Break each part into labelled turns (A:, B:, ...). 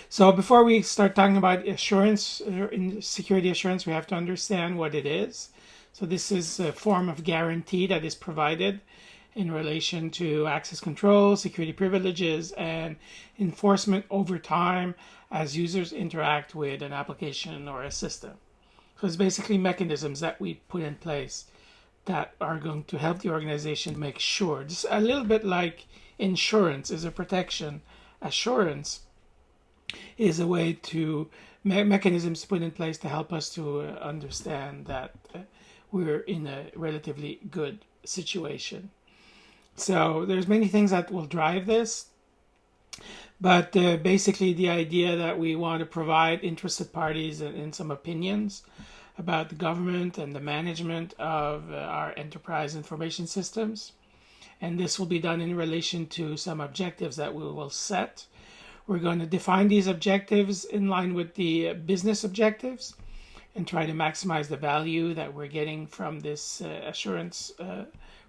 A: So before we start talking about assurance, in security assurance, we have to understand what it is. So this is a form of guarantee that is provided in relation to access control, security privileges, and enforcement over time as users interact with an application or a system. So it's basically mechanisms that we put in place that are going to help the organization make sure, just a little bit like insurance is a protection, assurance is a way to mechanisms put in place to help us to understand that we're in a relatively good situation. So there's many things that will drive this, but basically the idea that we want to provide interested parties in some opinions about the government and the management of our enterprise information systems. And this will be done in relation to some objectives that we will set. We're going to define these objectives in line with the business objectives and try to maximize the value that we're getting from this assurance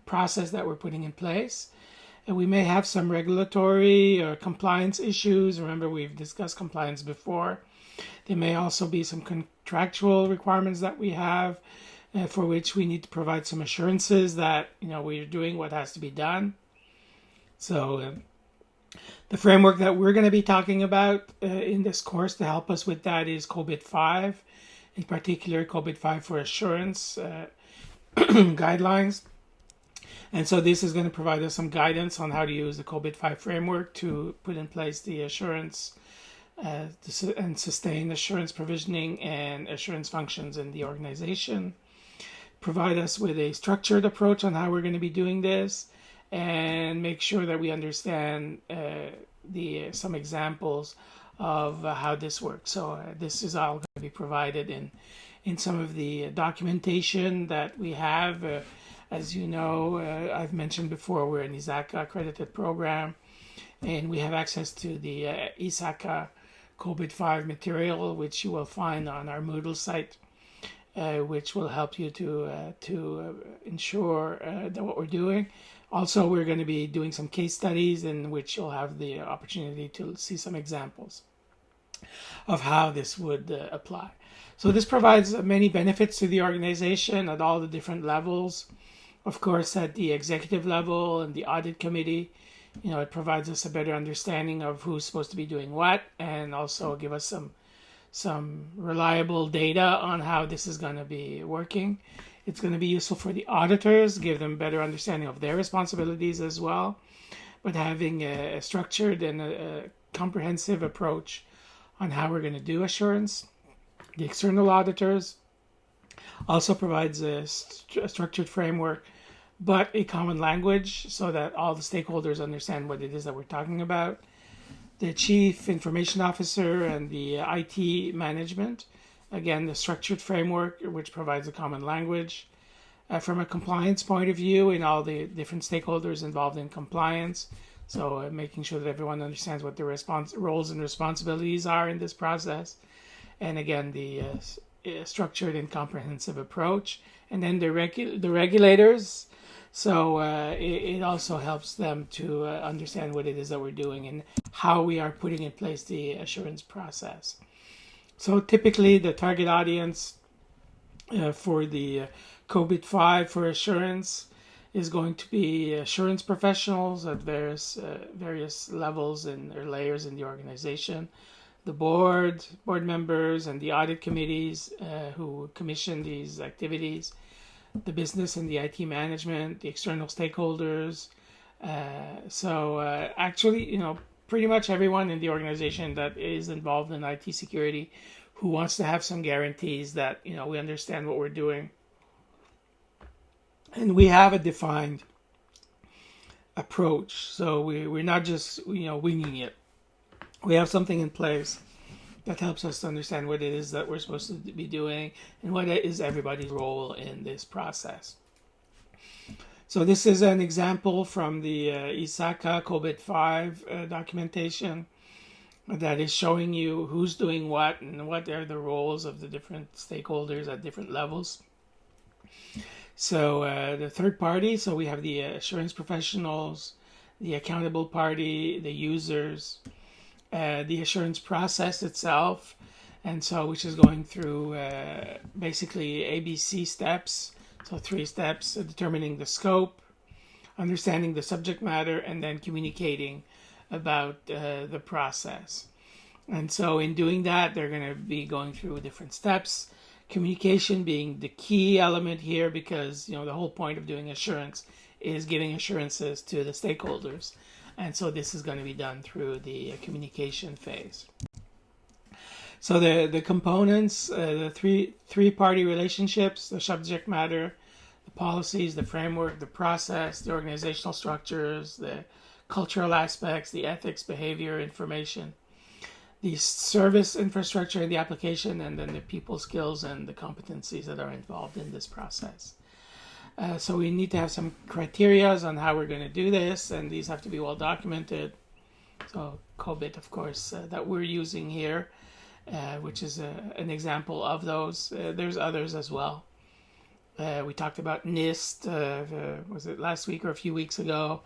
A: process that we're putting in place. And we may have some regulatory or compliance issues. Remember, we've discussed compliance before. There may also be some contractual requirements that we have for which we need to provide some assurances that we're doing what has to be done. So the framework that we're going to be talking about in this course to help us with that is COBIT 5, in particular COBIT 5 for assurance guidelines. And so this is going to provide us some guidance on how to use the COBIT 5 framework to put in place the assurance and sustain assurance provisioning and assurance functions in the organization. Provide us with a structured approach on how we're going to be doing this, and make sure that we understand some examples of how this works. So this is all going to be provided in some of the documentation that we have. As you know, I've mentioned before, we're an ISACA accredited program, and we have access to the ISACA COBIT 5 material, which you will find on our Moodle site, which will help you to ensure that what we're doing. Also, we're going to be doing some case studies in which you'll have the opportunity to see some examples of how this would apply. So this provides many benefits to the organization at all the different levels. Of course, at the executive level and the audit committee, it provides us a better understanding of who's supposed to be doing what, and also give us some reliable data on how this is going to be working. It's going to be useful for the auditors, give them better understanding of their responsibilities as well. But having a structured and a comprehensive approach on how we're going to do assurance. The external auditors also provides a structured framework, but a common language so that all the stakeholders understand what it is that we're talking about. The chief information officer and the IT management. Again, the structured framework, which provides a common language. From a compliance point of view, in all the different stakeholders involved in compliance. So making sure that everyone understands what their roles and responsibilities are in this process. And again, the structured and comprehensive approach. And then the regulators. So it also helps them to understand what it is that we're doing and how we are putting in place the assurance process. So typically the target audience for the COBIT 5 for assurance is going to be assurance professionals at various levels or layers in the organization, the board members and the audit committees who commission these activities, the business and the IT management, the external stakeholders. Actually, pretty much everyone in the organization that is involved in IT security who wants to have some guarantees that, we understand what we're doing. And we have a defined approach. So we're not just, winging it. We have something in place that helps us to understand what it is that we're supposed to be doing and what is everybody's role in this process. So this is an example from the ISACA COBIT 5 documentation that is showing you who's doing what and what are the roles of the different stakeholders at different levels. So the third party, so we have the assurance professionals, the accountable party, the users, the assurance process itself, and so which is going through basically ABC steps. So 3 steps: determining the scope, understanding the subject matter, and then communicating about the process. And so in doing that, they're going to be going through different steps. Communication being the key element here, because the whole point of doing assurance is giving assurances to the stakeholders. And so this is going to be done through the communication phase. So the components, the three-party relationships, the subject matter, the policies, the framework, the process, the organizational structures, the cultural aspects, the ethics, behavior, information, the service infrastructure and the application, and then the people skills and the competencies that are involved in this process. So we need to have some criteria on how we're going to do this, and these have to be well documented. So COBIT, of course, that we're using here, which is an example of those. There's others as well. We talked about NIST, was it last week or a few weeks ago?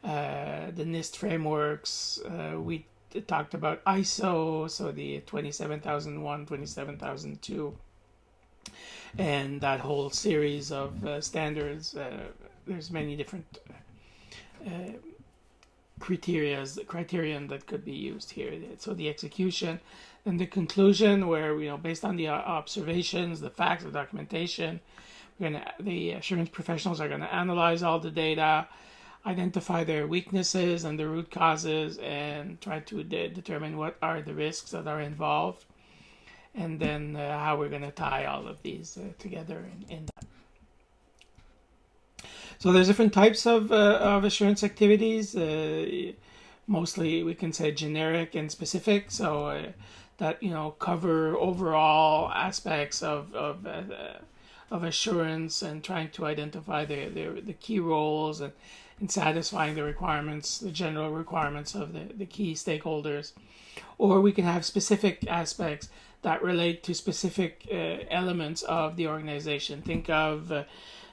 A: The NIST frameworks. We talked about ISO, so the 27001, 27002, and that whole series of standards. There's many different criterion that could be used here. So the execution, and the conclusion, where based on the observations, the facts, the documentation, the assurance professionals are going to analyze all the data, identify their weaknesses and the root causes, and try to determine what are the risks that are involved, and then how we're going to tie all of these together in that. So there's different types of assurance activities. Mostly we can say generic and specific, so that cover overall aspects of assurance, and trying to identify the key roles and satisfying the requirements, the general requirements of the key stakeholders. Or we can have specific aspects that relate to specific elements of the organization. Think of,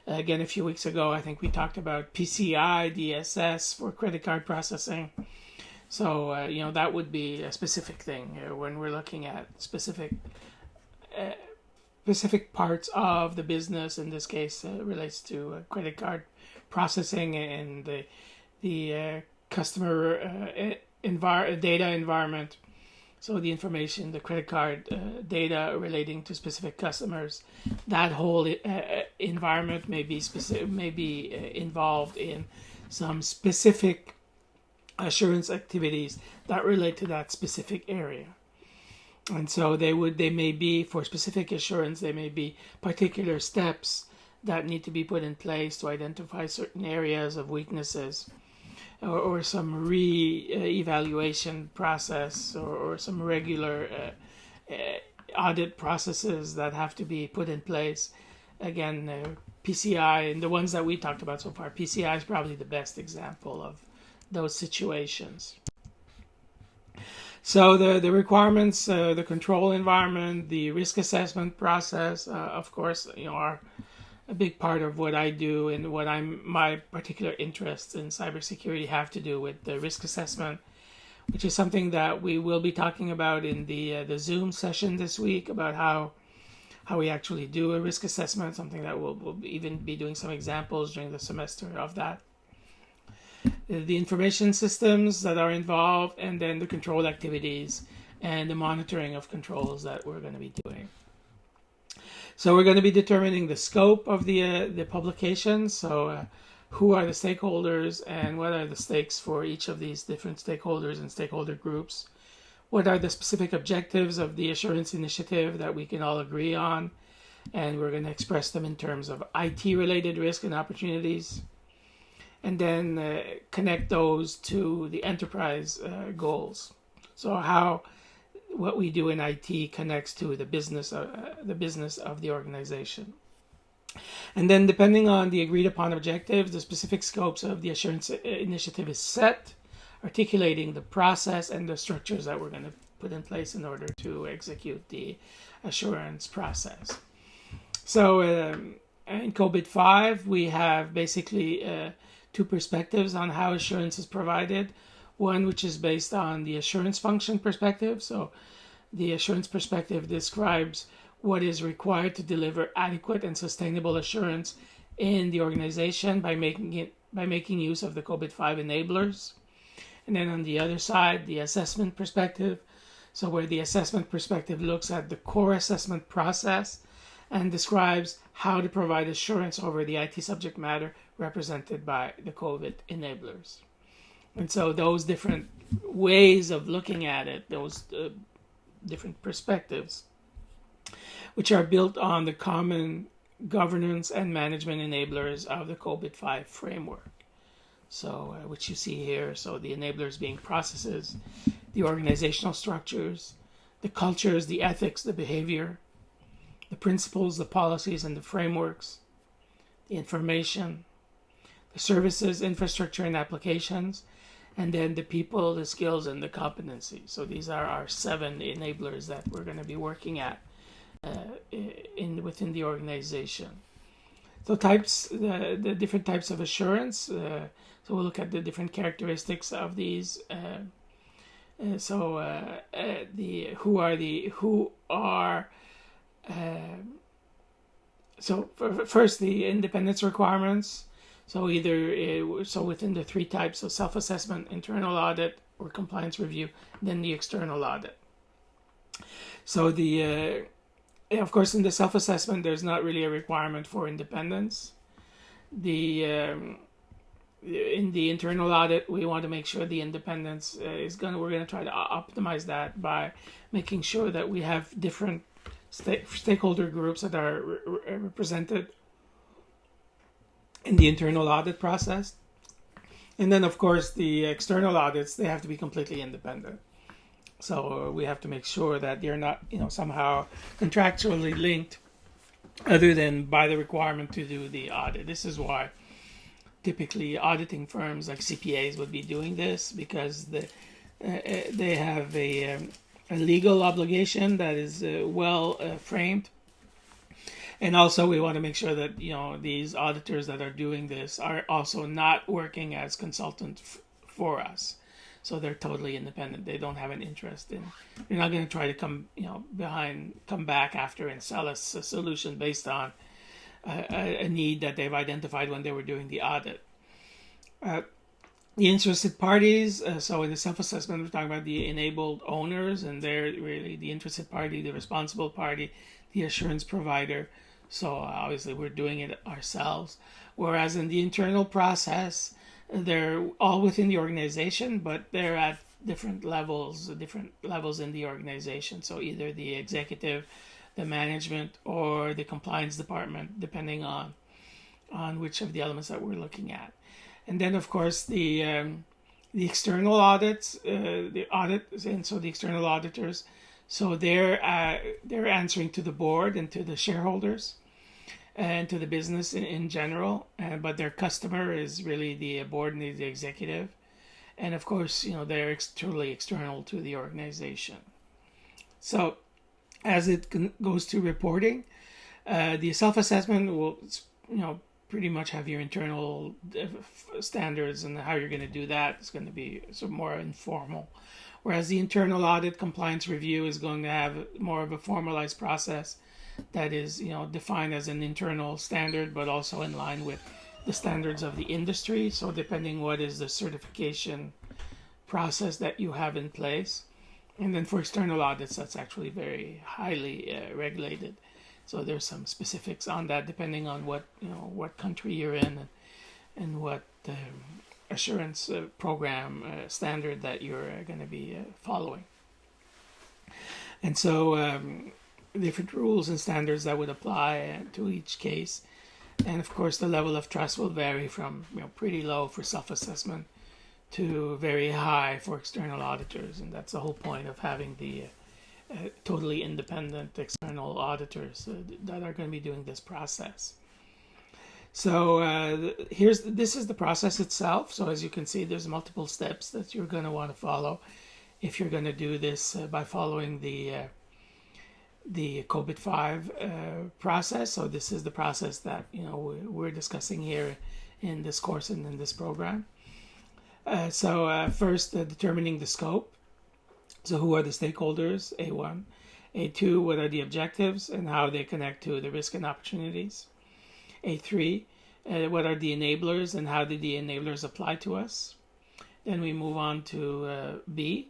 A: again, a few weeks ago, I think we talked about PCI DSS for credit card processing. So, that would be a specific thing when we're looking at specific parts of the business. In this case, relates to credit card processing and the customer data environment. So the information, the credit card data relating to specific customers, that whole environment may be involved in some specific assurance activities that relate to that specific area. And so they may be, for specific assurance, they may be particular steps that need to be put in place to identify certain areas of weaknesses, or some re-evaluation process, or some regular audit processes that have to be put in place. Again, PCI, and the ones that we talked about so far, PCI is probably the best example of those situations. So the requirements, the control environment, the risk assessment process, of course, are a big part of what I do, and what my particular interests in cybersecurity have to do with the risk assessment, which is something that we will be talking about in the Zoom session this week, about how we actually do a risk assessment, something that we'll even be doing some examples during the semester of that. The information systems that are involved, and then the control activities and the monitoring of controls that we're going to be doing. So we're going to be determining the scope of the publications. So who are the stakeholders, and what are the stakes for each of these different stakeholders and stakeholder groups? What are the specific objectives of the assurance initiative that we can all agree on? And we're going to express them in terms of IT-related risk and opportunities. And then connect those to the enterprise goals. So how what we do in IT connects to the business of the organization. And then, depending on the agreed upon objectives, the specific scopes of the assurance initiative is set, articulating the process and the structures that we're going to put in place in order to execute the assurance process. So in COBIT 5, we have basically two perspectives on how assurance is provided. One which is based on the assurance function perspective. So the assurance perspective describes what is required to deliver adequate and sustainable assurance in the organization by making use of the COBIT-5 enablers. And then on the other side, the assessment perspective. So where the assessment perspective looks at the core assessment process and describes how to provide assurance over the IT subject matter represented by the COBIT enablers. And so those different ways of looking at it, those different perspectives, which are built on the common governance and management enablers of the COBIT-5 framework. So, which you see here. So the enablers being processes, the organizational structures, the cultures, the ethics, the behavior, the principles, the policies, and the frameworks, the information, the services, infrastructure, and applications, and then the people, the skills, and the competencies. So these are our 7 enablers that we're going to be working at within the organization. So the different types of assurance. So we'll look at the different characteristics of these. First, the independence requirements. So within the 3 types, so self-assessment, internal audit, or compliance review, then the external audit. So of course, in the self-assessment, there's not really a requirement for independence. In the internal audit, we want to make sure the independence we're going to try to optimize that by making sure that we have different stakeholder groups that are represented in the internal audit process. And then, of course, the external audits, they have to be completely independent. So we have to make sure that they're not, somehow contractually linked other than by the requirement to do the audit. This is why typically auditing firms like CPAs would be doing this, because they have a legal obligation that is well framed. And also we want to make sure that, these auditors that are doing this are also not working as consultants for us. So they're totally independent. They don't have an interest in. They're not going to try to come back after and sell us a solution based on a need that they've identified when they were doing the audit. The interested parties. So in the self-assessment, we're talking about the enabled owners, and they're really the interested party, the responsible party, the assurance provider. So obviously we're doing it ourselves. Whereas in the internal process, they're all within the organization, but they're at different levels in the organization. So either the executive, the management, or the compliance department, depending on which of the elements that we're looking at. And then, of course, the external audits, the external auditors. So they're answering to the board and to the shareholders and to the business in general, but their customer is really the board and the executive, and of course, they're totally external to the organization. So, as it goes to reporting, the self-assessment will, pretty much have your internal standards, and how you're going to do that is going to be sort of more informal. Whereas the internal audit compliance review is going to have more of a formalized process that is, defined as an internal standard, but also in line with the standards of the industry. So depending what is the certification process that you have in place. And then for external audits, that's actually very highly regulated. So there's some specifics on that depending on what country you're in and what assurance program standard that you're going to be following. And so different rules and standards that would apply to each case. And of course, the level of trust will vary from pretty low for self-assessment to very high for external auditors. And that's the whole point of having the totally independent external auditors that are going to be doing this process. So this is the process itself. So as you can see, there's multiple steps that you're going to want to follow if you're going to do this by following the COBIT-5 process. So this is the process that we're discussing here in this course and in this program. First, determining the scope. So who are the stakeholders, A1. A2, what are the objectives and how they connect to the risk and opportunities. A3, what are the enablers and how do the enablers apply to us. Then we move on to B,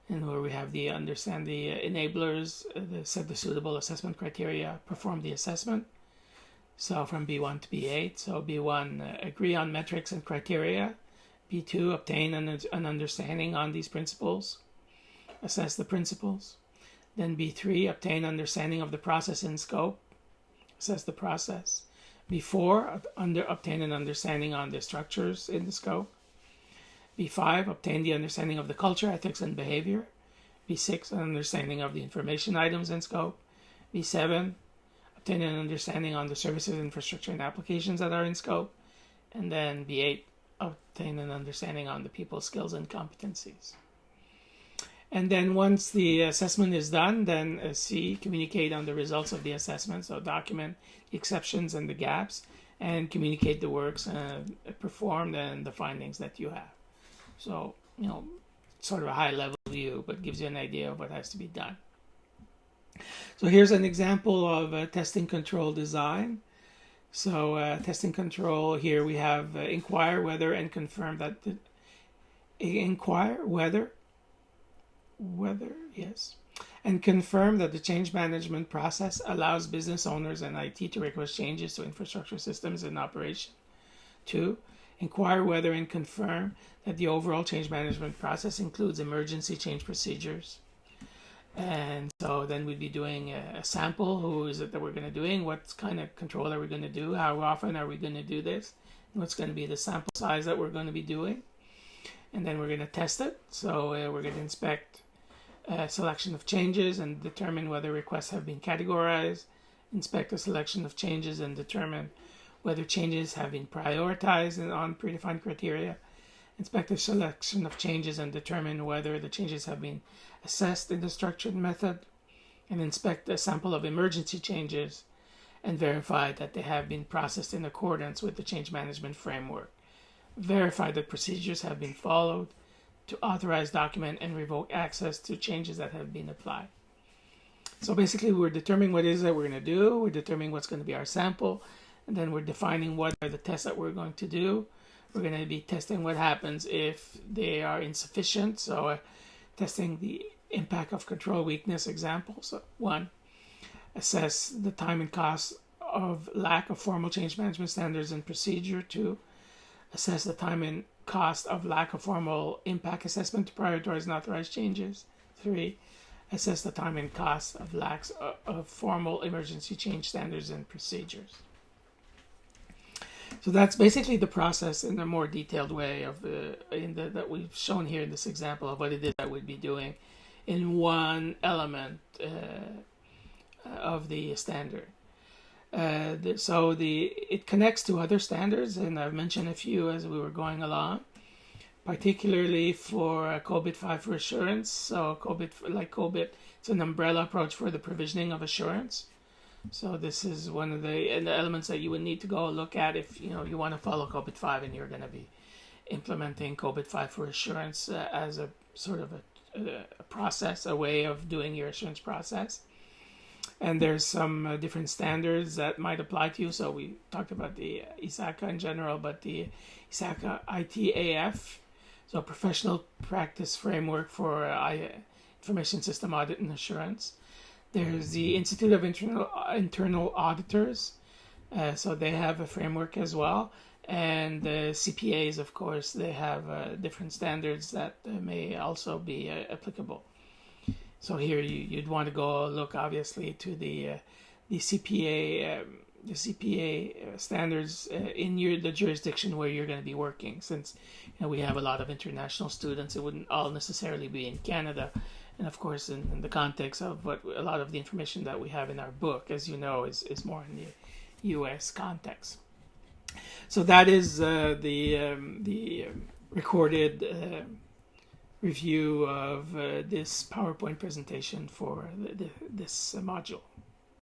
A: and where we have the understand the enablers, set the suitable assessment criteria, perform the assessment. So from B1 to B8. So B1, agree on metrics and criteria. B2, obtain an understanding on these principles. Assess the principles. Then B3, obtain understanding of the process and scope. Assess the process. B4, obtain an understanding on the structures in the scope. B5, obtain the understanding of the culture, ethics, and behavior. B6, an understanding of the information items and scope. B7, obtain an understanding on the services, infrastructure, and applications that are in scope. And then B8, obtain an understanding on the people, skills, and competencies. And then once the assessment is done, then C, communicate on the results of the assessment. So document the exceptions and the gaps and communicate the works performed and the findings that you have. So, sort of a high level view, but gives you an idea of what has to be done. So here's an example of testing control design. So testing control, here we have inquire whether and confirm that and confirm that the change management process allows business owners and IT to request changes to infrastructure systems in operation. 2, inquire whether and confirm that the overall change management process includes emergency change procedures. And so then we'd be doing a sample. Who is it that we're going to doing? What kind of control are we going to do? How often are we going to do this? And what's going to be the sample size that we're going to be doing? And then we're going to test it. So we're going to inspect a selection of changes and determine whether requests have been categorized. Inspect a selection of changes and determine whether changes have been prioritized on predefined criteria. Inspect a selection of changes and determine whether the changes have been assessed in the structured method. And inspect a sample of emergency changes and verify that they have been processed in accordance with the change management framework. Verify that procedures have been followed to authorize, document, and revoke access to changes that have been applied. So basically, we're determining what it is that we're going to do. We're determining what's going to be our sample. And then we're defining what are the tests that we're going to do. We're going to be testing what happens if they are insufficient. So testing the impact of control weakness example. So 1, assess the time and cost of lack of formal change management standards and procedure. 2, assess the time and cost of lack of formal impact assessment to prioritize and authorize changes. 3, assess the time and cost of lack of formal emergency change standards and procedures. So that's basically the process in a more detailed way that we've shown here in this example of what it is that we'd be doing in one element of the standard. It connects to other standards, and I've mentioned a few as we were going along, particularly for COBIT 5 for assurance. So COBIT, it's an umbrella approach for the provisioning of assurance. So this is one of the elements that you would need to go look at if you want to follow COBIT 5 and you're going to be implementing COBIT 5 for assurance as a sort of a process, a way of doing your assurance process. And there's some different standards that might apply to you. So we talked about the ISACA in general, but the ISACA ITAF, so Professional Practice Framework for Information System Audit and Assurance. There's the Institute of Internal Auditors, so they have a framework as well. And the CPAs, of course, they have different standards that may also be applicable. So here you'd want to go look, obviously, to the CPA standards in the jurisdiction where you're going to be working. Since we have a lot of international students, it wouldn't all necessarily be in Canada. And of course, in the context of what a lot of the information that we have in our book, as you know, is more in the U.S. context. So that is the recorded review of this PowerPoint presentation for this module.